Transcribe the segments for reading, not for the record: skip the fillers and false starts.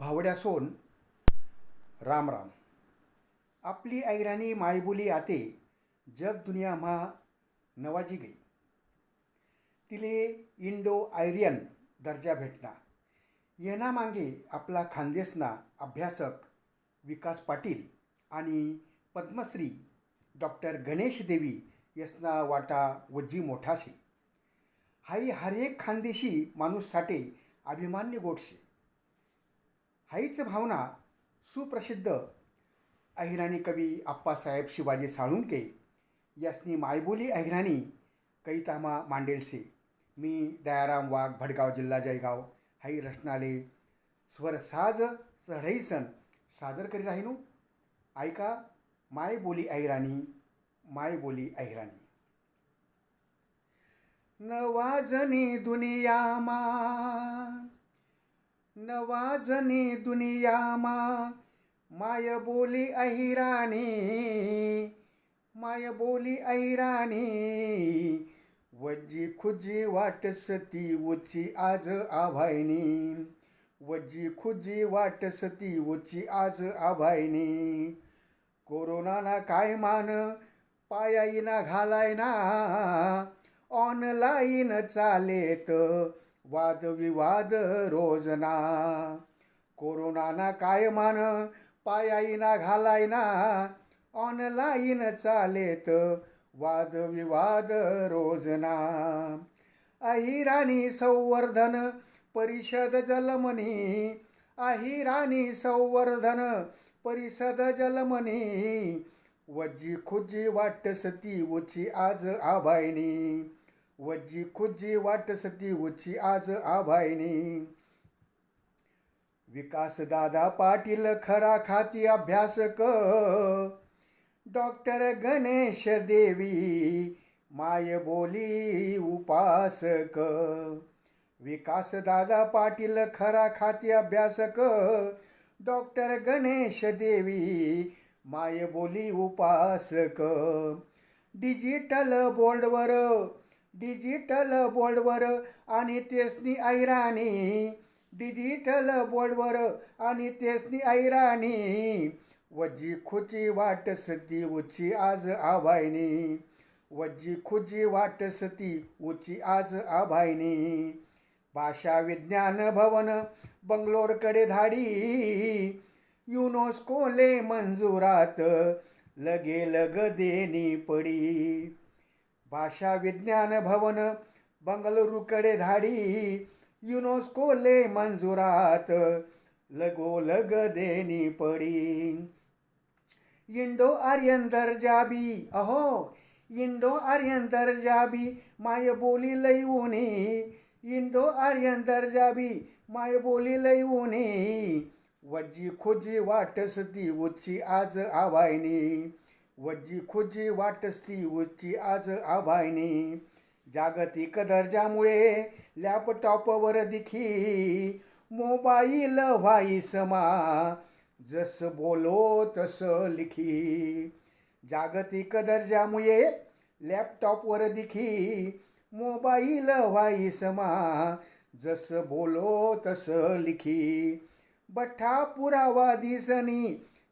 भावड्यासोन राम राम. आपली ऐराणी मायबोली आते जग दुनिया म्हा नवाजी गई. तिले इंडो आयरियन दर्जा भेटना. येना मागे आपला खानदेशना अभ्यासक विकास पाटील आणि पद्मश्री डॉक्टर गणेश देवी यसना वाटा वज्जी मोठा शे. हाई हरेक खानदेशी माणूस साठे अभिमान्य गोट शे. हाईच भावना सुप्रसिद्ध अहिराणी कवी आप्पासाहेब शिवाजी साळुंके यासनी मायबोली अहिराणी कैतामा मांडेल से. मी दयाराम वाघ, भडगाव जिल्हा जळगाव हाई रचनाले स्वरसाज चढईसन सादर करी राहिनो. ऐका मायबोली अहिराणी. मायबोली अहिराणी. नवाजनी दुनियामा, नवाजनी दुनियामा मायबोली अहिराणी, मायबोली अहिराणी. वज्जी खुजी वाटसती उची आज आभायनी, वज्जी खुजी वाटसती उची आज आभायनी. कोरोनाना काय मान पायाईना घालायना, ऑनलाईन चालेत वादविवाद रोजना. कोरोनाना काय मान पायाईना घालायना, ऑनलाईन चालेत वादविवाद रोजना. अहिराणी संवर्धन परिषद जलमनी, अहिराणी संवर्धन परिषद जलमनी. वज्जी खुजी वाटसती उची आज आभायनी, वज्जी खुजी वाटसती उची आज आभायनी. विकास दादा पाटील खरा खाती अभ्यासक, डॉक्टर गणेश देवी मायबोली उपासक. विकास दादा पाटील खरा खाती अभ्यासक, डॉक्टर गणेश देवी मायबोली उपासक. डिजिटल बोर्डवर, डिजिटल बोर्डवर आणि तेसनी ऐराणी, डिजिटल बोर्डवर आणि तेसनी ऐराणी. वज्जी खुजी वाटसती उची आज आभायनी, वज्जी खुजी वाटसती उची आज आभायनी. भाषा विज्ञान भवन बंगलोरकडे धाडी, युनेस्कोले मंजुरात लगे लग देनी पडी. भाषा विज्ञान भवन बंगळुरूकडे धाडी, युनेस्कोले मंजुरात लगोलग देनी पडी. इंडो आर्यन दर्जा बी, अहो इंडो आर्यन दर्जा बी मायबोली लईवुनी, इंडो आर्यन दर्जा बी मायबोली लईवुनी. वज्जी खुजी वाटसती उची आज आभायनी, वज्जी खुजी वाटसती उची आज आभायनी. जागतिक दर्जामुळे लॅपटॉपवर दिखी मोबाईल व्हाईसमा, जस बोलो तस लिखी. जागतिक दर्जामुळे लॅपटॉपवर दिखी मोबाईल व्हाईसमा, जस बोलो तस लिखी. बठ्ठा पुरावा दिसनी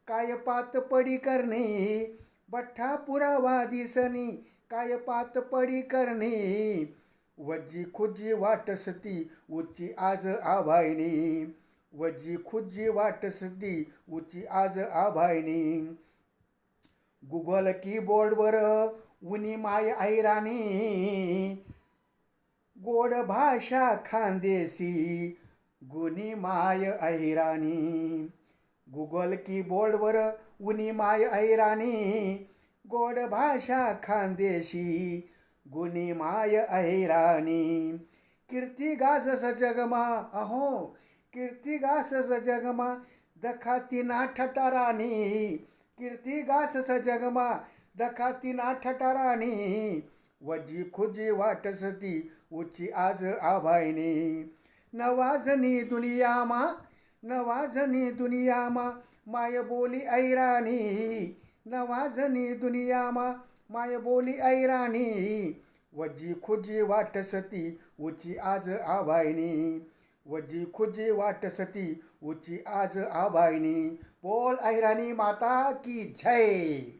काय पात पडी करणे, बठ्ठा पुरावा दिसनी काय पात पडी करणे. वज्जी खुजी वाटसती उची आज आभायनी, वज्जी खुजी वाटसती उची आज आभायनी. गुगल कीबोर्डवर उनी माय ऐराणी, गोड भाषा खानदेशी गुनी माय ऐराणी. गुगल कीबोर्डवर उनी माय ऐराणी, गोड भाषा खानदेशी गुनी माय ऐराणी. कीर्ती गाजस जगमा, अहो कीर्ती गासस जगमा दखाती ना ठटाराणी, कीर्ती गासस जगमा दखाती ना ठटाराणी. वज्जी खुजी वाटसती उची आज आभायनी. नवाजनी दुनियामा, नवाजनी दुनियामा मायबोली ऐराणी, नवाजनी दुनियामा मायबोली ऐराणी. वज्जी खुजी वाटसती उची आज आभायनी, वजी खुजी वाटसती उची आज आबाईनी. बोल अहिराणी माता की जय.